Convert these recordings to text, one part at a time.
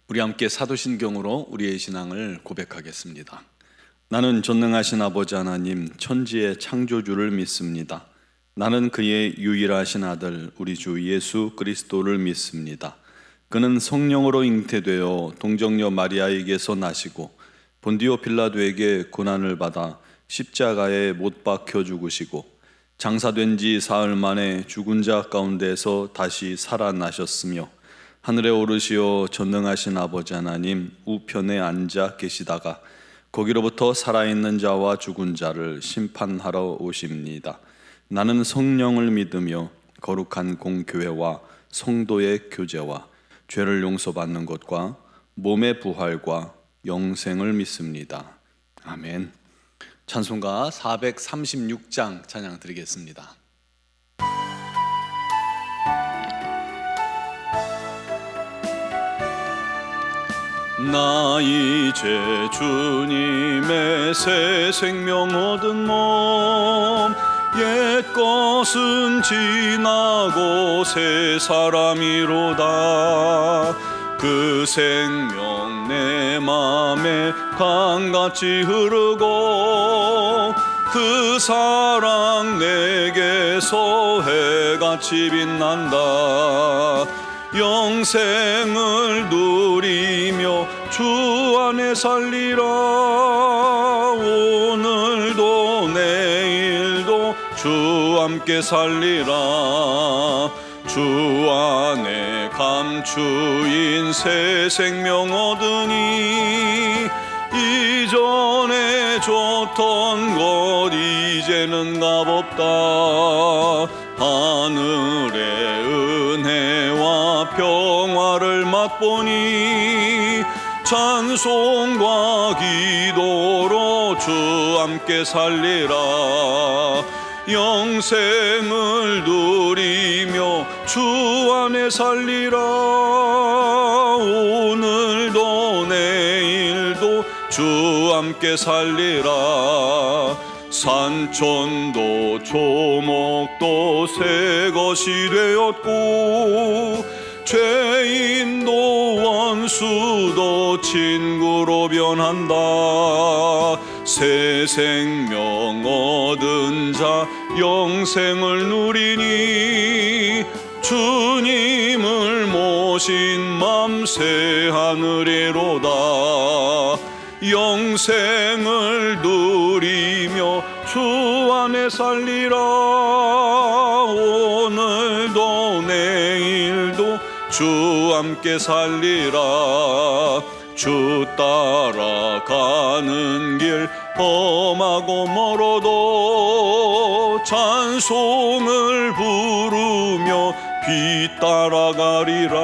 우리 함께 사도신경으로 우리의 신앙을 고백하겠습니다. 나는 전능하신 아버지 하나님 천지의 창조주를 믿습니다. 나는 그의 유일하신 아들 우리 주 예수 그리스도를 믿습니다. 그는 성령으로 잉태되어 동정녀 마리아에게서 나시고 본디오 빌라도에게 고난을 받아 십자가에 못 박혀 죽으시고 장사된 지 사흘 만에 죽은 자 가운데서 다시 살아나셨으며 하늘에 오르시어 전능하신 아버지 하나님 우편에 앉아 계시다가 거기로부터 살아있는 자와 죽은 자를 심판하러 오십니다. 나는 성령을 믿으며 거룩한 공교회와 성도의 교제와 죄를 용서받는 것과 몸의 부활과 영생을 믿습니다. 아멘. 찬송가 436장 찬양 드리겠습니다. 나 이제 주님의 새 생명 얻은 몸 옛 것은 지나고 새 사람이로다. 그 생명 내 맘에 강같이 흐르고 그 사랑 내게서 해같이 빛난다. 영생을 누리며 주 안에 살리라. 오늘도 내일도 주 함께 살리라. 주 안에 감추인 새 생명 얻으니 이전에 줬던 것 이제는 값없다. 하늘의 은혜와 평화를 맛보니 찬송과 기도로 주 함께 살리라. 영생을 누리며 주 안에 살리라. 오늘도 내일도 주 함께 살리라. 산천도 초목도 새 것이 되었고 죄인도 원수도 친구로 변한다. 새 생명 얻은 자 영생을 누리니 주님을 모신 맘 새 하늘이로다. 영생을 누리며 주 안에 살리라. 오늘도 내일도 주 함께 살리라. 주 따라가는 길 험하고 멀어도 찬송을 부르며 비 따라가리라.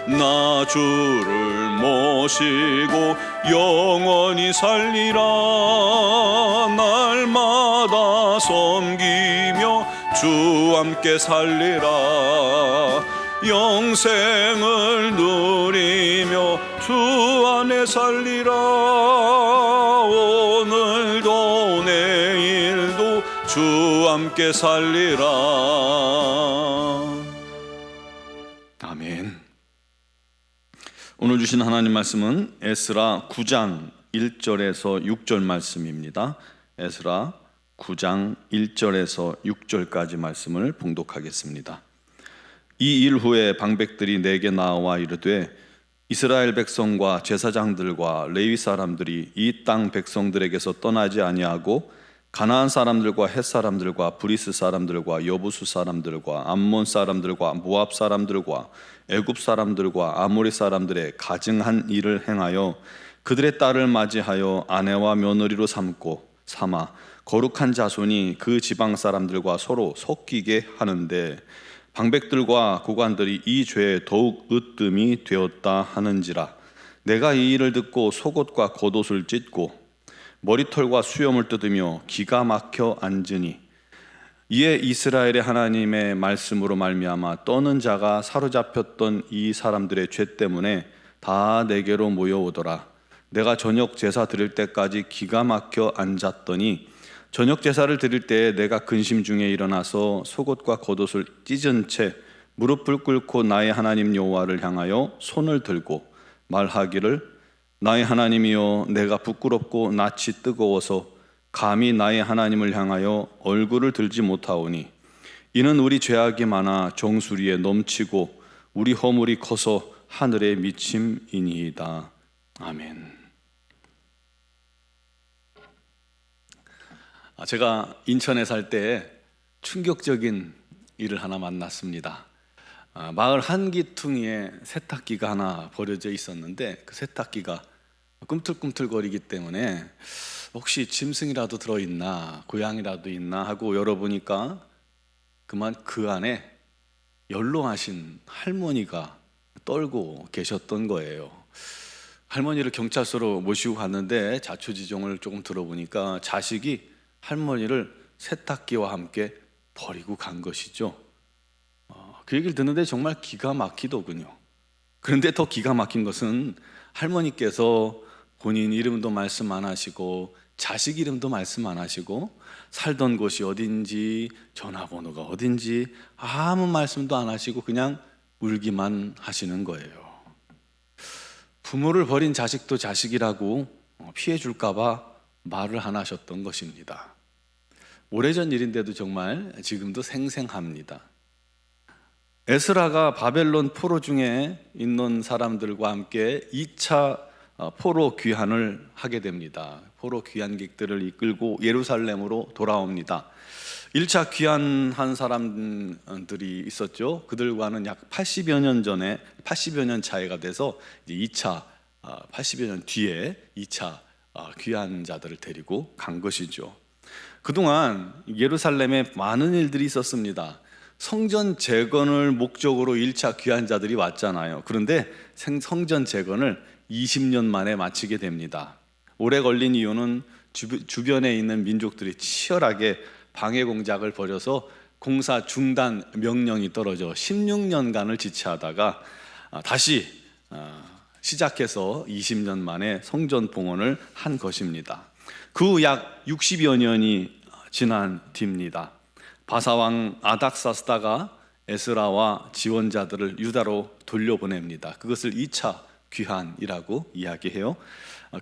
나 주를 모시고 영원히 살리라. 날마다 섬기며 주 함께 살리라. 영생을 누리며 주 안에 살리라. 오늘도 내일도 주 함께 살리라. 아멘. 오늘 주신 하나님 말씀은 에스라 9장 1절에서 6절 말씀입니다. 에스라 9장 1절에서 6절까지 말씀을 봉독하겠습니다. 이 일 후에 방백들이 내게 나와 이르되 이스라엘 백성과 제사장들과 레위 사람들이 이 땅 백성들에게서 떠나지 아니하고 가나안 사람들과 헷 사람들과 브리스 사람들과 여부수 사람들과 암몬 사람들과 모압 사람들과 애굽 사람들과 아모리 사람들의 가증한 일을 행하여 그들의 딸을 맞이하여 아내와 며느리로 삼아 거룩한 자손이 그 지방 사람들과 서로 섞이게 하는데 방백들과 고관들이 이 죄에 더욱 으뜸이 되었다 하는지라. 내가 이 일을 듣고 속옷과 겉옷을 찢고 머리털과 수염을 뜯으며 기가 막혀 앉으니 이에 이스라엘의 하나님의 말씀으로 말미암아 떠는 자가 사로잡혔던 이 사람들의 죄 때문에 다 내게로 모여오더라. 내가 저녁 제사 드릴 때까지 기가 막혀 앉았더니 저녁 제사를 드릴 때에 내가 근심 중에 일어나서 속옷과 겉옷을 찢은 채 무릎을 꿇고 나의 하나님 여호와를 향하여 손을 들고 말하기를 나의 하나님이여 내가 부끄럽고 낯이 뜨거워서 감히 나의 하나님을 향하여 얼굴을 들지 못하오니 이는 우리 죄악이 많아 정수리에 넘치고 우리 허물이 커서 하늘에 미침이니이다. 아멘. 제가 인천에 살 때 충격적인 일을 하나 만났습니다. 마을 한 귀퉁이에 세탁기가 하나 버려져 있었는데 그 세탁기가 꿈틀꿈틀거리기 때문에 혹시 짐승이라도 들어있나 고양이라도 있나 하고 열어보니까 그만 그 안에 연로하신 할머니가 떨고 계셨던 거예요. 할머니를 경찰서로 모시고 갔는데 자초지종을 조금 들어보니까 자식이 할머니를 세탁기와 함께 버리고 간 것이죠. 그 얘기를 듣는데 정말 기가 막히더군요. 그런데 더 기가 막힌 것은 할머니께서 본인 이름도 말씀 안 하시고 자식 이름도 말씀 안 하시고 살던 곳이 어딘지 전화번호가 어딘지 아무 말씀도 안 하시고 그냥 울기만 하시는 거예요. 부모를 버린 자식도 자식이라고 피해 줄까 봐 말을 안 하셨던 것입니다. 오래전 일인데도 정말 지금도 생생합니다. 에스라가 바벨론 포로 중에 있는 사람들과 함께 2차 포로 귀환을 하게 됩니다. 포로 귀환객들을 이끌고 예루살렘으로 돌아옵니다. 1차 귀환한 사람들이 있었죠. 그들과는 약 80여 년 전에 80여 년 차이가 돼서 이제 2차 80여 년 뒤에 2차 귀환자들을 데리고 간 것이죠. 그동안 예루살렘에 많은 일들이 있었습니다. 성전 재건을 목적으로 1차 귀환자들이 왔잖아요. 그런데 성전 재건을 20년 만에 마치게 됩니다. 오래 걸린 이유는 주변에 있는 민족들이 치열하게 방해 공작을 벌여서 공사 중단 명령이 떨어져 16년간을 지체하다가 다시 시작해서 20년 만에 성전 봉헌을 한 것입니다. 그 후 약 60여 년이 지난 뒤입니다. 바사왕 아닥사스다가 에스라와 지원자들을 유다로 돌려보냅니다. 그것을 2차 귀환이라고 이야기해요.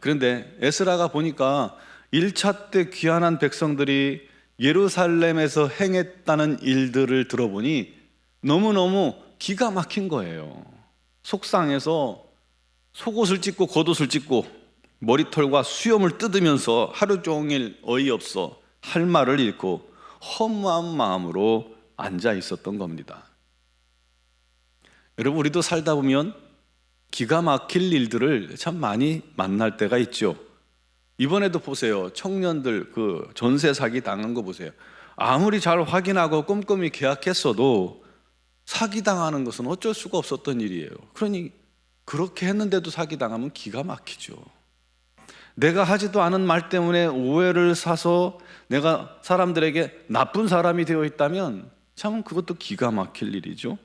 그런데 에스라가 보니까 1차 때 귀환한 백성들이 예루살렘에서 행했다는 일들을 들어보니 너무너무 기가 막힌 거예요. 속상해서 속옷을 찢고 겉옷을 찢고 머리털과 수염을 뜯으면서 하루 종일 어이없어 할 말을 잃고 허무한 마음으로 앉아 있었던 겁니다. 여러분, 우리도 살다 보면 기가 막힐 일들을 참 많이 만날 때가 있죠. 이번에도 보세요. 청년들 그 전세 사기 당한 거 보세요. 아무리 잘 확인하고 꼼꼼히 계약했어도 사기 당하는 것은 어쩔 수가 없었던 일이에요. 그러니 그렇게 했는데도 사기 당하면 기가 막히죠. 내가 하지도 않은 말 때문에 오해를 사서 내가 사람들에게 나쁜 사람이 되어 있다면 참 그것도 기가 막힐 일이죠.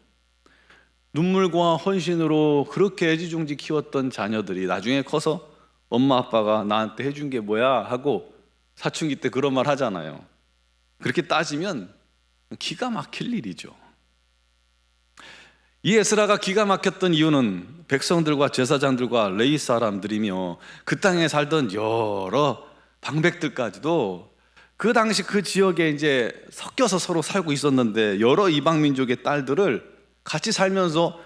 눈물과 헌신으로 그렇게 애지중지 키웠던 자녀들이 나중에 커서 엄마 아빠가 나한테 해준 게 뭐야 하고 사춘기 때 그런 말 하잖아요. 그렇게 따지면 기가 막힐 일이죠. 이 에스라가 기가 막혔던 이유는 백성들과 제사장들과 레위 사람들이며 그 땅에 살던 여러 방백들까지도 그 당시 그 지역에 이제 섞여서 서로 살고 있었는데 여러 이방 민족의 딸들을 같이 살면서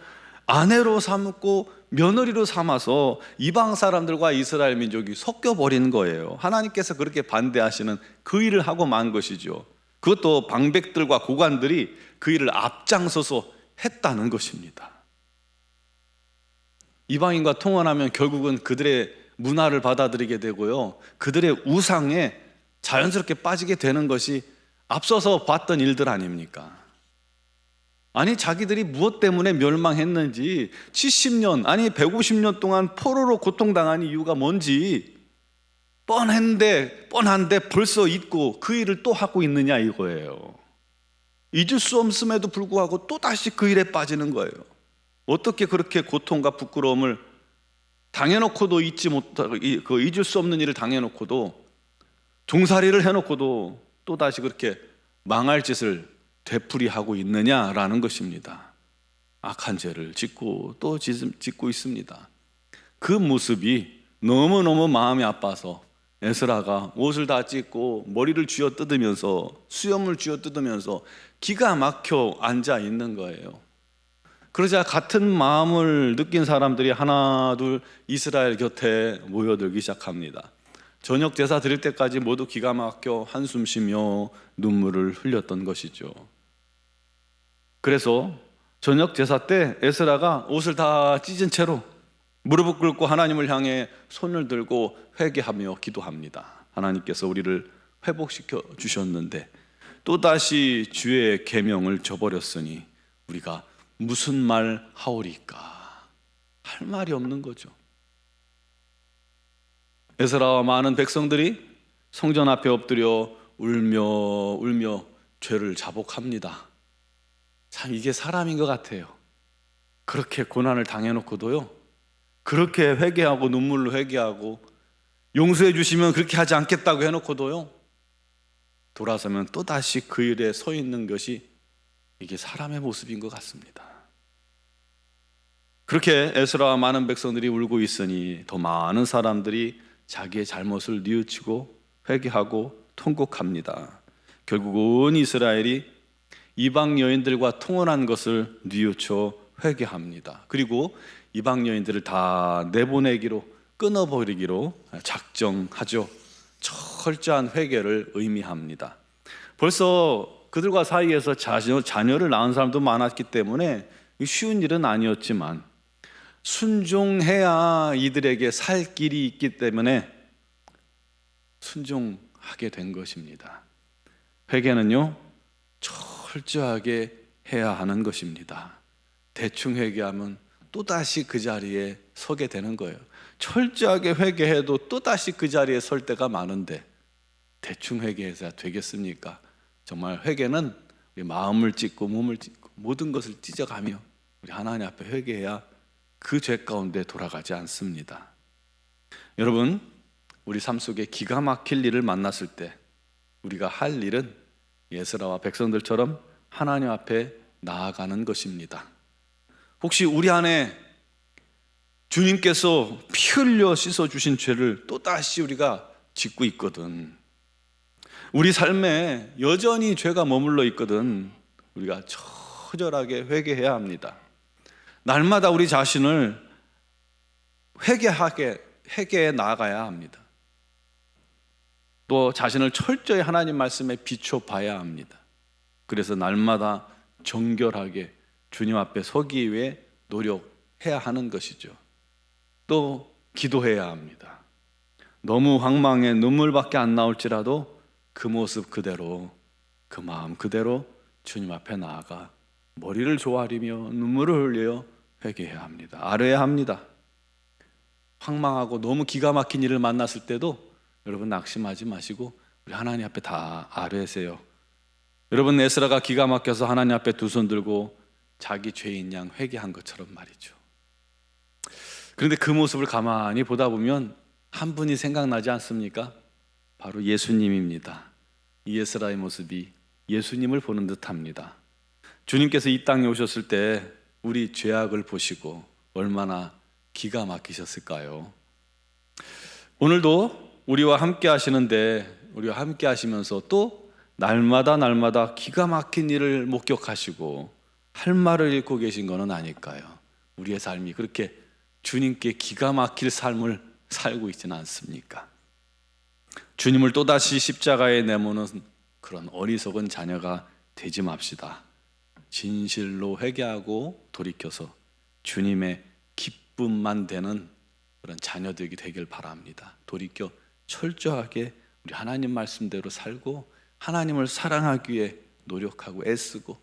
아내로 삼고 며느리로 삼아서 이방 사람들과 이스라엘 민족이 섞여버린 거예요. 하나님께서 그렇게 반대하시는 그 일을 하고 만 것이죠. 그것도 방백들과 고관들이 그 일을 앞장서서 했다는 것입니다. 이방인과 통혼하면 결국은 그들의 문화를 받아들이게 되고요, 그들의 우상에 자연스럽게 빠지게 되는 것이 앞서서 봤던 일들 아닙니까? 아니, 자기들이 무엇 때문에 멸망했는지 70년 아니 150년 동안 포로로 고통당한 이유가 뭔지 뻔한데 벌써 잊고 그 일을 또 하고 있느냐 이거예요. 잊을 수 없음에도 불구하고 또다시 그 일에 빠지는 거예요. 어떻게 그렇게 고통과 부끄러움을 당해놓고도 잊지 못하고 잊을 수 없는 일을 당해놓고도 종살이를 해놓고도 또다시 그렇게 망할 짓을 되풀이하고 있느냐라는 것입니다. 악한 죄를 짓고 또 짓고 있습니다. 그 모습이 너무너무 마음이 아파서 에스라가 옷을 다 찢고 머리를 쥐어뜯으면서 수염을 쥐어뜯으면서 기가 막혀 앉아 있는 거예요. 그러자 같은 마음을 느낀 사람들이 하나 둘 이스라엘 곁에 모여들기 시작합니다. 저녁 제사 드릴 때까지 모두 기가 막혀 한숨 쉬며 눈물을 흘렸던 것이죠. 그래서 저녁 제사 때 에스라가 옷을 다 찢은 채로 무릎을 꿇고 하나님을 향해 손을 들고 회개하며 기도합니다. 하나님께서 우리를 회복시켜 주셨는데 또다시 주의 계명을 저버렸으니 우리가 무슨 말 하오리까? 할 말이 없는 거죠. 에스라와 많은 백성들이 성전 앞에 엎드려 울며 죄를 자복합니다. 참 이게 사람인 것 같아요. 그렇게 고난을 당해놓고도요, 그렇게 회개하고 눈물로 회개하고 용서해 주시면 그렇게 하지 않겠다고 해놓고도요, 돌아서면 또다시 그 일에 서 있는 것이 이게 사람의 모습인 것 같습니다. 그렇게 에스라와 많은 백성들이 울고 있으니 더 많은 사람들이 자기의 잘못을 뉘우치고 회개하고 통곡합니다. 결국은 이스라엘이 이방 여인들과 통혼한 것을 뉘우쳐 회개합니다. 그리고 이방 여인들을 다 내보내기로, 끊어버리기로 작정하죠. 철저한 회개를 의미합니다. 벌써 그들과 사이에서 자녀를 낳은 사람도 많았기 때문에 쉬운 일은 아니었지만 순종해야 이들에게 살 길이 있기 때문에 순종하게 된 것입니다. 회개는요, 철저하게 해야 하는 것입니다. 대충 회개하면 또다시 그 자리에 서게 되는 거예요. 철저하게 회개해도 또다시 그 자리에 설 때가 많은데 대충 회개해서 되겠습니까? 정말 회개는 우리 마음을 찢고 몸을 찢고 모든 것을 찢어가며 우리 하나님 앞에 회개해야 그 죄 가운데 돌아가지 않습니다. 여러분, 우리 삶 속에 기가 막힐 일을 만났을 때 우리가 할 일은 에스라와 백성들처럼 하나님 앞에 나아가는 것입니다. 혹시 우리 안에 주님께서 피 흘려 씻어주신 죄를 또다시 우리가 짓고 있거든, 우리 삶에 여전히 죄가 머물러 있거든, 우리가 처절하게 회개해야 합니다. 날마다 우리 자신을 회개해 나아가야 합니다. 또 자신을 철저히 하나님 말씀에 비춰봐야 합니다. 그래서 날마다 정결하게 주님 앞에 서기 위해 노력해야 하는 것이죠. 또 기도해야 합니다. 너무 황망해 눈물밖에 안 나올지라도 그 모습 그대로, 그 마음 그대로 주님 앞에 나아가 머리를 조아리며 눈물을 흘려 회개해야 합니다. 아뢰야 합니다. 황망하고 너무 기가 막힌 일을 만났을 때도 여러분 낙심하지 마시고 우리 하나님 앞에 다 아뢰세요. 여러분, 에스라가 기가 막혀서 하나님 앞에 두 손 들고 자기 죄인 양 회개한 것처럼 말이죠. 그런데 그 모습을 가만히 보다 보면 한 분이 생각나지 않습니까? 바로 예수님입니다. 이 에스라의 모습이 예수님을 보는 듯합니다. 주님께서 이 땅에 오셨을 때 우리 죄악을 보시고 얼마나 기가 막히셨을까요? 오늘도 우리와 함께 하시는데, 우리와 함께 하시면서 또 날마다 기가 막힌 일을 목격하시고 할 말을 잃고 계신 것은 아닐까요? 우리의 삶이 그렇게 주님께 기가 막힐 삶을 살고 있지는 않습니까? 주님을 또다시 십자가에 내모는 그런 어리석은 자녀가 되지 맙시다. 진실로 회개하고 돌이켜서 주님의 기쁨만 되는 그런 자녀들이 되길 바랍니다. 돌이켜 철저하게 우리 하나님 말씀대로 살고 하나님을 사랑하기 위해 노력하고 애쓰고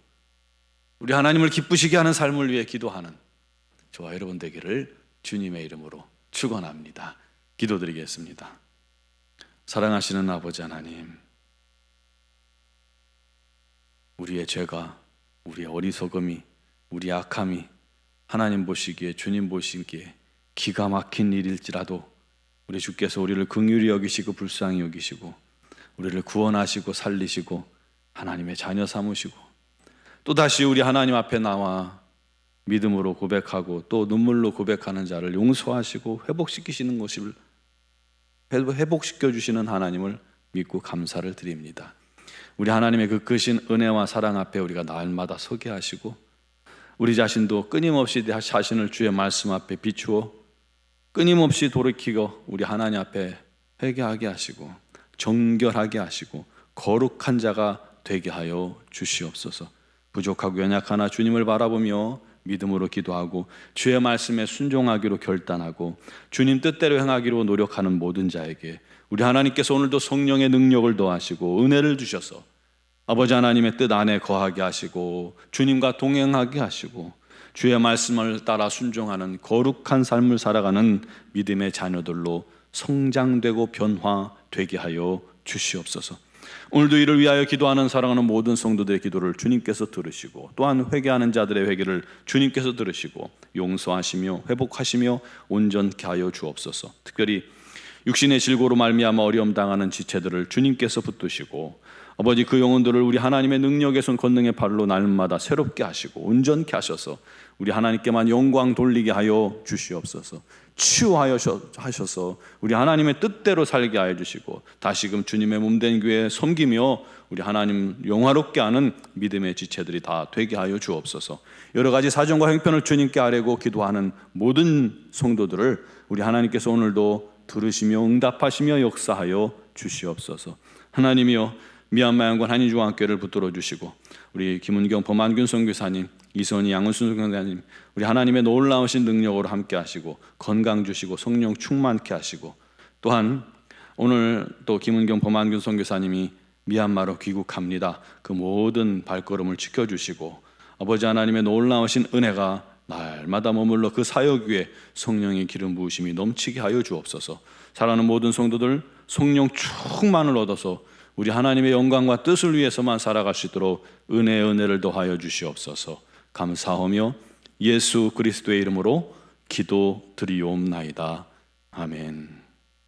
우리 하나님을 기쁘시게 하는 삶을 위해 기도하는 저와 여러분 되기를 주님의 이름으로 축원합니다. 기도드리겠습니다. 사랑하시는 아버지 하나님, 우리의 죄가, 우리의 어리석음이, 우리의 악함이 하나님 보시기에, 주님 보시기에 기가 막힌 일일지라도 우리 주께서 우리를 긍휼히 여기시고 불쌍히 여기시고 우리를 구원하시고 살리시고 하나님의 자녀 삼으시고 또다시 우리 하나님 앞에 나와 믿음으로 고백하고 또 눈물로 고백하는 자를 용서하시고 회복시키시는 것을 회복시켜 주시는 하나님을 믿고 감사를 드립니다. 우리 하나님의 그 크신 은혜와 사랑 앞에 우리가 날마다 서게 하시고 우리 자신도 끊임없이 자신을 주의 말씀 앞에 비추어 끊임없이 돌이키고 우리 하나님 앞에 회개하게 하시고 정결하게 하시고 거룩한 자가 되게 하여 주시옵소서. 부족하고 연약하나 주님을 바라보며 믿음으로 기도하고 주의 말씀에 순종하기로 결단하고 주님 뜻대로 행하기로 노력하는 모든 자에게 우리 하나님께서 오늘도 성령의 능력을 더하시고 은혜를 주셔서 아버지 하나님의 뜻 안에 거하게 하시고 주님과 동행하게 하시고 주의 말씀을 따라 순종하는 거룩한 삶을 살아가는 믿음의 자녀들로 성장되고 변화되게 하여 주시옵소서. 오늘도 이를 위하여 기도하는 사랑하는 모든 성도들의 기도를 주님께서 들으시고 또한 회개하는 자들의 회개를 주님께서 들으시고 용서하시며 회복하시며 온전케 하여 주옵소서. 특별히 육신의 질고로 말미암아 어려움 당하는 지체들을 주님께서 붙드시고 아버지 그 영혼들을 우리 하나님의 능력의 손 권능의 발로 날마다 새롭게 하시고 온전케 하셔서 우리 하나님께만 영광 돌리게 하여 주시옵소서. 치유하셔서 우리 하나님의 뜻대로 살게 하여 주시고 다시금 주님의 몸된 교회에 섬기며 우리 하나님 영화롭게 하는 믿음의 지체들이 다 되게 하여 주옵소서. 여러 가지 사정과 형편을 주님께 아뢰고 기도하는 모든 성도들을 우리 하나님께서 오늘도 들으시며 응답하시며 역사하여 주시옵소서. 하나님이여 미얀마 양권 한인중앙교회를 붙들어 주시고 우리 김은경 범한균 선교사님, 이선희 양은순 선교사님 우리 하나님의 놀라우신 능력으로 함께 하시고 건강 주시고 성령 충만케 하시고 또한 오늘 또 김은경 범한균 선교사님이 미얀마로 귀국합니다. 그 모든 발걸음을 지켜주시고 아버지 하나님의 놀라우신 은혜가 날마다 머물러 그 사역 위에 성령의 기름 부으심이 넘치게 하여 주옵소서. 사랑하는 모든 성도들 성령 충만을 얻어서 우리 하나님의 영광과 뜻을 위해서만 살아갈 수 있도록 은혜를 더하여 주시옵소서. 감사하며 예수 그리스도의 이름으로 기도드리옵나이다. 아멘.